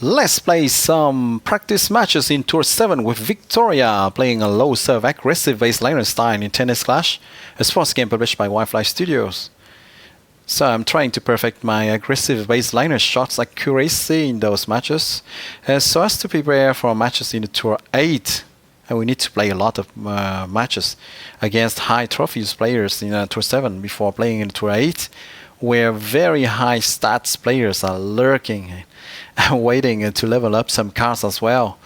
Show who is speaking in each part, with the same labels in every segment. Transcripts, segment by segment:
Speaker 1: Let's play some practice matches in Tour 7 with Viktoria playing a low serve aggressive baseliner style in Tennis Clash, a sports game published by Wi-Fi Studios. So I'm trying to perfect my aggressive baseliner shots accuracy in those matches so as to prepare for matches in the Tour 8. And we need to play a lot of matches against high trophies players in Tour 7 before playing in Tour 8, where very high stats players are lurking and waiting to level up some cards as well.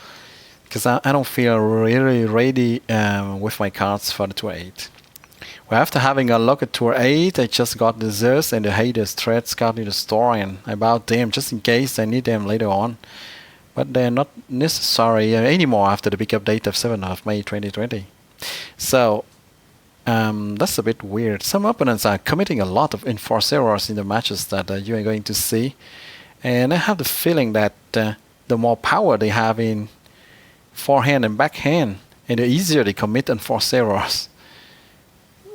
Speaker 1: Because I don't feel really ready with my cards for the Tour 8. Well, after having a look at Tour 8, I just got the Zeus and the Hades threads card in the store, and I bought them just in case I need them later on. But they're not necessary anymore after the big update of 7th of May 2020. So that's a bit weird. Some opponents are committing a lot of enforced errors in the matches that you are going to see. And I have the feeling that the more power they have in forehand and backhand, and the easier they commit enforced errors.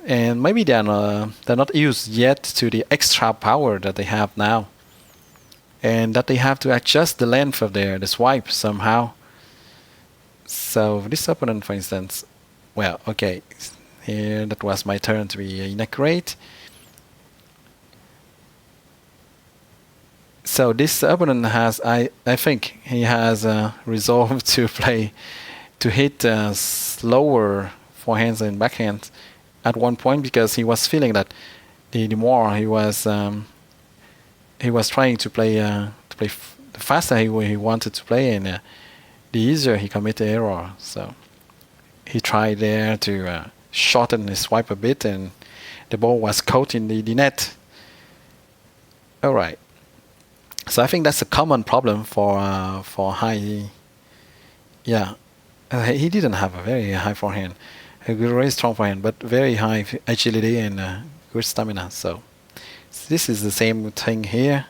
Speaker 1: And maybe they're not used yet to the extra power that they have now. And that they have to adjust the length of the swipe somehow. So this opponent, for instance, well, okay, here that was my turn to be inaccurate. So this opponent has, I think he has resolved to hit slower forehands and backhands at one point, because he was feeling that the more he was trying to play the faster he wanted to play, and the easier he committed error. So he tried there to shorten his swipe a bit, and the ball was caught in the net. All right. So I think that's a common problem for high. Yeah, he didn't have a very high forehand, a very strong forehand, but very high agility and good stamina. So this is the same thing here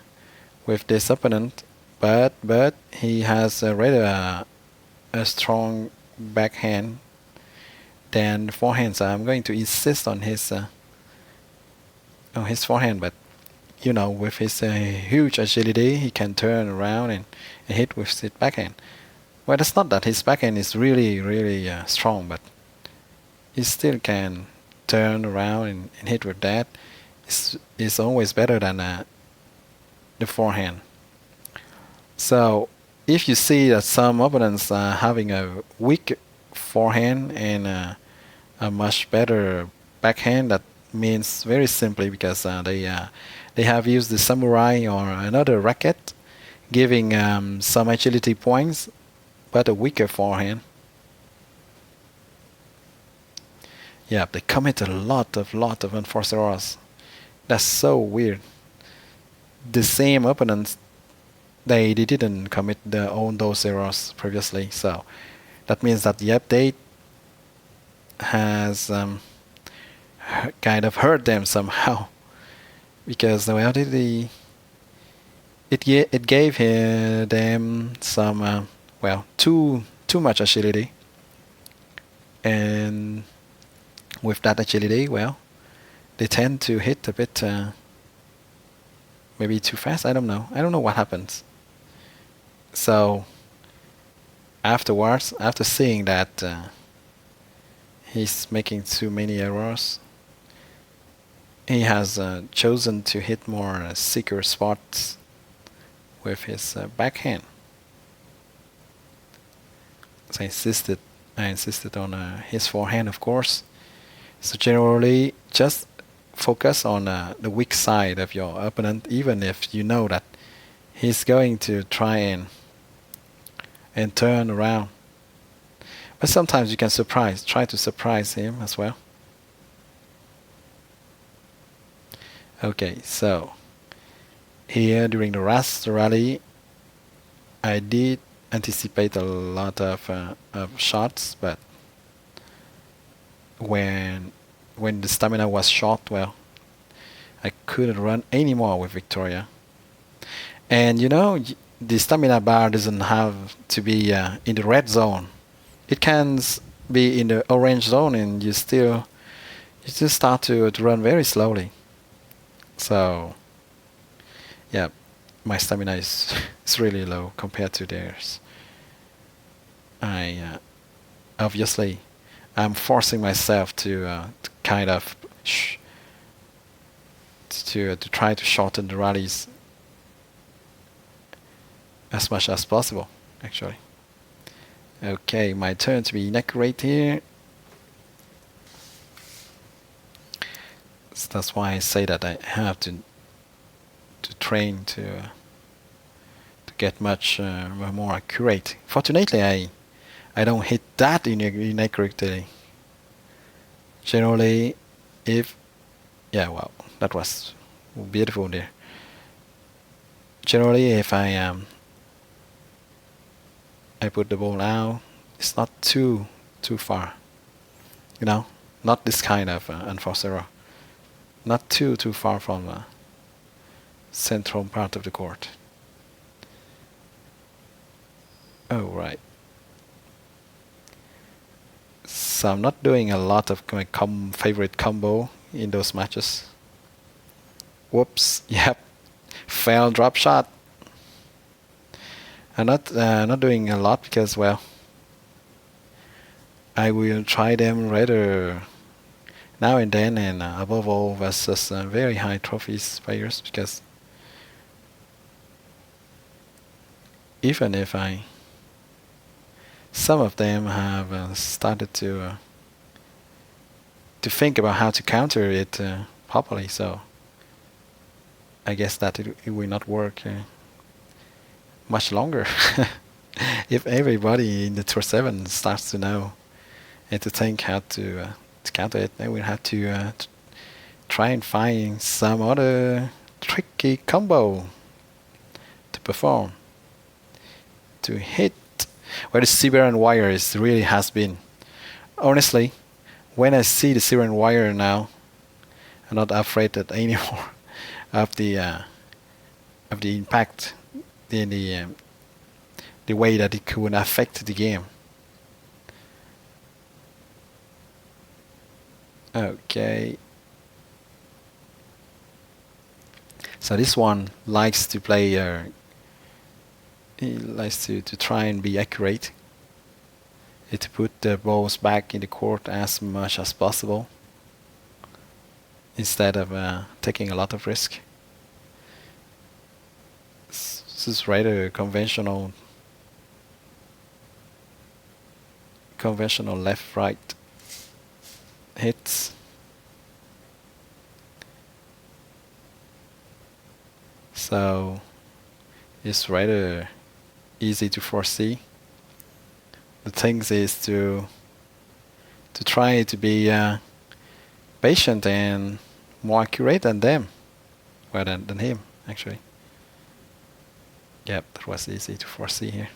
Speaker 1: with this opponent, but he has rather a strong backhand than forehand. So I'm going to insist on his forehand, but you know, with his huge agility, he can turn around and hit with his backhand. Well, it's not that his backhand is really strong, but he still can turn around and hit with that. It's always better than the forehand. So if you see that some opponents are having a weak forehand and a much better backhand, that means very simply because they have used the samurai or another racket, giving some agility points, but a weaker forehand. Yeah, they commit a lot of unforced errors. That's so weird. The same opponents, they didn't commit those errors previously, so that means that the update has kind of hurt them somehow. Because well, it gave them some well, too much agility, and with that agility, well, they tend to hit a bit maybe too fast. I don't know what happens. So afterwards, after seeing that he's making too many errors, he has chosen to hit more secure spots with his backhand. So I insisted on his forehand, of course. So generally, just focus on the weak side of your opponent, even if you know that he's going to try and turn around. But sometimes you can try to surprise him as well. Okay, so here during the last rally, I did anticipate a lot of shots, but when the stamina was short, well, I couldn't run anymore with Viktoria. And you know, the stamina bar doesn't have to be in the red zone. It can be in the orange zone, and you still start to run very slowly. So yeah, my stamina is is really low compared to theirs. I obviously I'm forcing myself to kind of to try to shorten the rallies as much as possible, actually. Okay, my turn to be inaccurate here. So that's why I say that I have to train to get much more accurate. Fortunately, I don't hit that inaccurately. Generally, if yeah, wow, that was beautiful there. Generally, if I put the ball out, it's not too far, you know, not this kind of unforced error, not too far from the central part of the court. Oh right. So I'm not doing a lot of my favorite combo in those matches. Whoops. Yep. Fail drop shot. I'm not doing a lot because, well, I will try them rather now and then, and above all versus very high trophies players, because even if some of them have started to think about how to counter it properly, so I guess that it will not work much longer. If everybody in the Tour 7 starts to know and to think how to counter it, then we'll have to try and find some other tricky combo to perform, to hit. Where the Siberian wire really has been. Honestly, when I see the Siberian wire now, I'm not afraid that anymore of the impact, the way that it could affect the game. Okay. So this one likes to play. He likes to try and be accurate. To put the balls back in the court as much as possible, instead of taking a lot of risk. This is rather conventional left-right hits. So it's rather easy to foresee. The thing is to try to be patient and more accurate than them, well than him actually. Yep, that was easy to foresee here.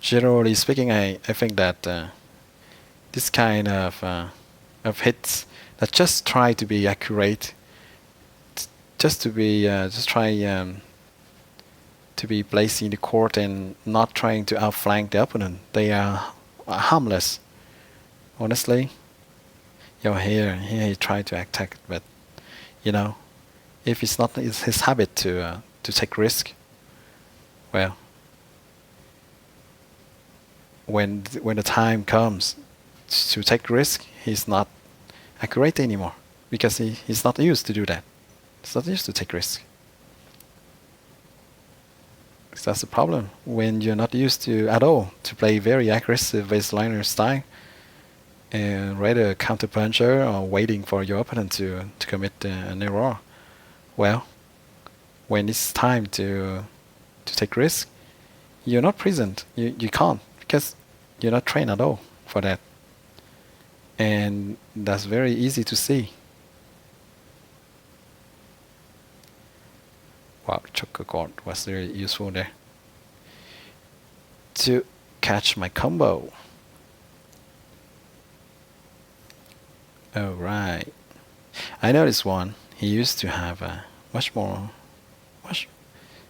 Speaker 1: Generally speaking, I think that this kind of hits that just try to be accurate, just try to be placed in the court and not trying to outflank the opponent. They are harmless, honestly. Here he tried to attack, but if it's not his habit to take risk, well, when the time comes to take risk, he's not accurate anymore, because he's not used to do that. He's not used to take risk. So that's the problem when you're not used to at all to play very aggressive baseliner style, and rather counter puncher or waiting for your opponent to commit an error. Well, when it's time to take risk, you're not present. You can't, because you're not trained at all for that. And that's very easy to see. Wow, choker guard was very useful there to catch my combo. Alright. I know this one. He used to have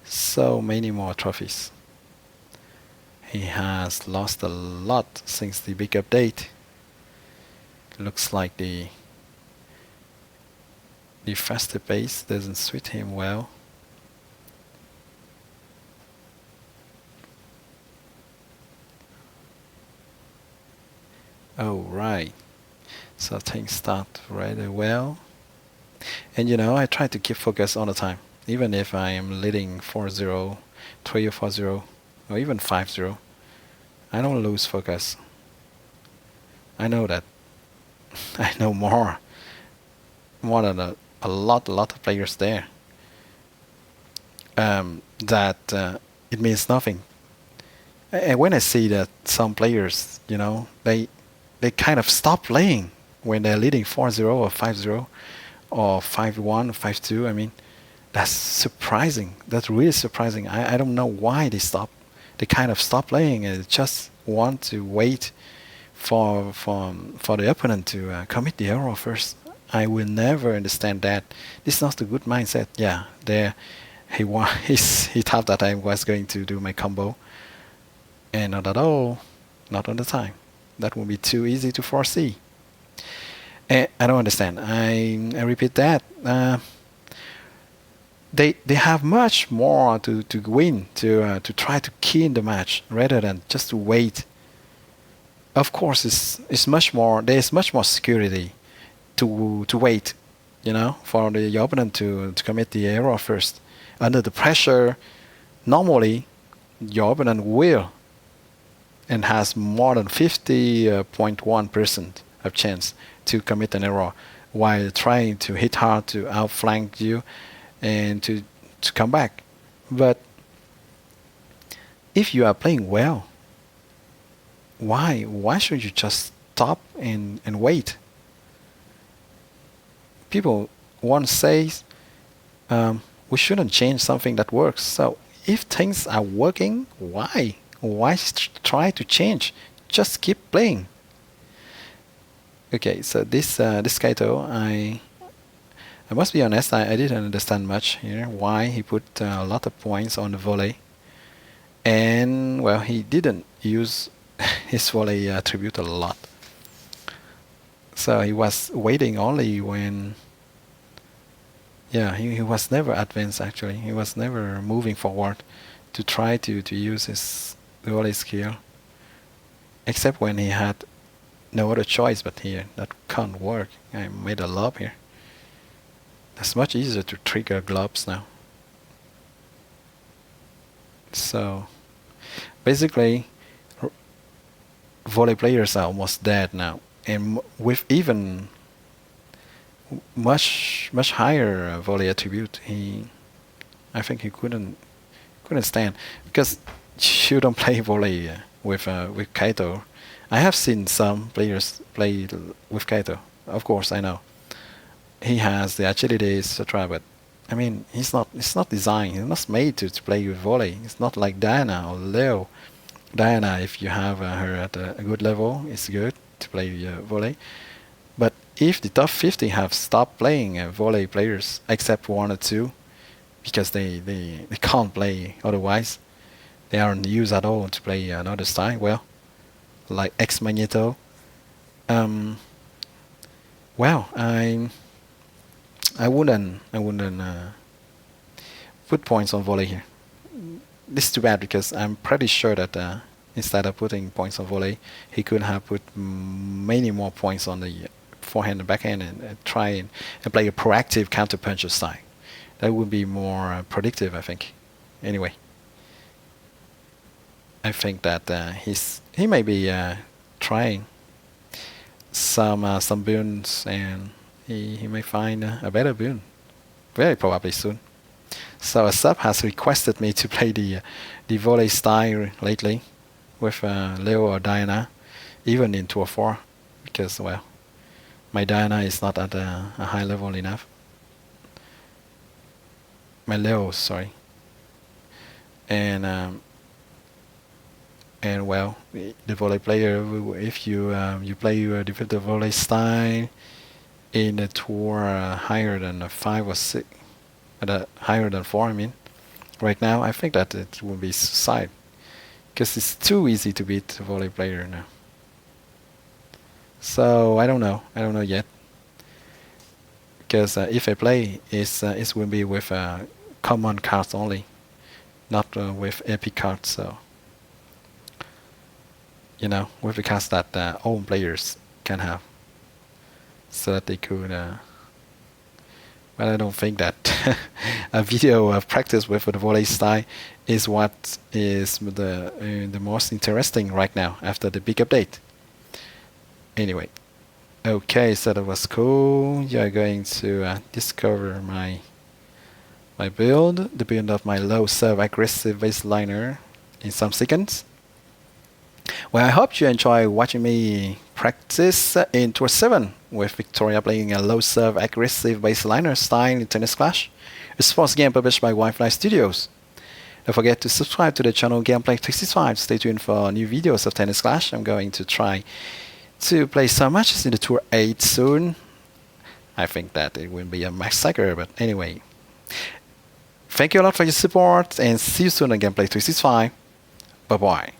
Speaker 1: so many more trophies. He has lost a lot since the big update. Looks like the The faster pace doesn't suit him well. Oh, right. So things start really well. And I try to keep focus all the time. Even if I am leading 4-0, 3 or 4-0, or even 5-0, I don't lose focus. I know that. I know more than a lot of players there. That it means nothing. And when I see that some players, they kind of stop playing when they're leading 4-0 or 5-0 or 5-1 or 5-2. I mean, that's surprising. That's really surprising. I don't know why they stop. They kind of stop playing and just want to wait for the opponent to commit the error first. I will never understand that. This is not a good mindset. Yeah, there he thought that I was going to do my combo, and not at all, not on the time. That would be too easy to foresee. And I don't understand. I repeat that. They have much more to win to try to key in the match rather than just to wait. Of course, it's much more. There is much more security to wait, for the opponent to commit the error first. Under the pressure, normally your opponent will and has more than 50.1% of chance to commit an error while trying to hit hard to outflank you and to come back. But if you are playing well, why should you just stop and wait? People once say we shouldn't change something that works. So if things are working, why try to change? Just keep playing. Okay, so this Kaito, I must be honest, I didn't understand much here why he put a lot of points on the volley. And well, he didn't use his volley attribute a lot. So he was waiting only when, yeah, he was never advanced actually. He was never moving forward to try to use his volley skill. Except when he had no other choice but here. That can't work. I made a lob here. It's much easier to trigger globs now. So basically volley players are almost dead now, and with even much higher volley attribute, I think he couldn't stand, because you don't play volley with Kaito. I have seen some players play with Kaito. Of course, I know he has the agility, etc. But I mean, it's not designed. He's not made to play with volley. It's not like Diana or Leo. Diana, if you have her at a good level, it's good to play volley. But if the top 50 have stopped playing volley players, except one or two, because they can't play otherwise, they aren't used at all to play another style. Well, like X Magneto. Well, I wouldn't put points on volley here. This is too bad, because I'm pretty sure that instead of putting points on volley, he could have put many more points on the forehand and backhand and try and play a proactive counterpuncher style. That would be more predictive, I think. Anyway, I think that he may be trying some boons, and he may find a better boon very probably soon. So a sub has requested me to play the volley style lately with Leo or Diana, even in Tour 4, because, well, my Diana is not at a high level enough. My Leo, sorry. And well, the volley player, if you play your defensive volley style in a tour higher than 5 or 6, higher than 4, I mean, right now, I think that it will be suicide, because it's too easy to beat a volley player now. So I don't know yet. Because if I play, it will be with common cards only, not with epic cards. So with the cards that all players can have, so that they could. But I don't think that a video of practice with the volley style is what is the most interesting right now after the big update. Anyway, okay, so that was cool. You're going to discover my build, the build of my low serve aggressive baseliner in some seconds. Well, I hope you enjoy watching me practice in Tour 7 with Viktoria playing a low serve aggressive baseliner style in Tennis Clash, a sports game published by Wi-Fi Studios. Don't forget to subscribe to the channel Gameplay 365. Stay tuned for new videos of Tennis Clash. I'm going to try to play some matches in the Tour 8 soon. I think that it will be a massacre, but anyway. Thank you a lot for your support and see you soon on Gameplay 365. Bye bye.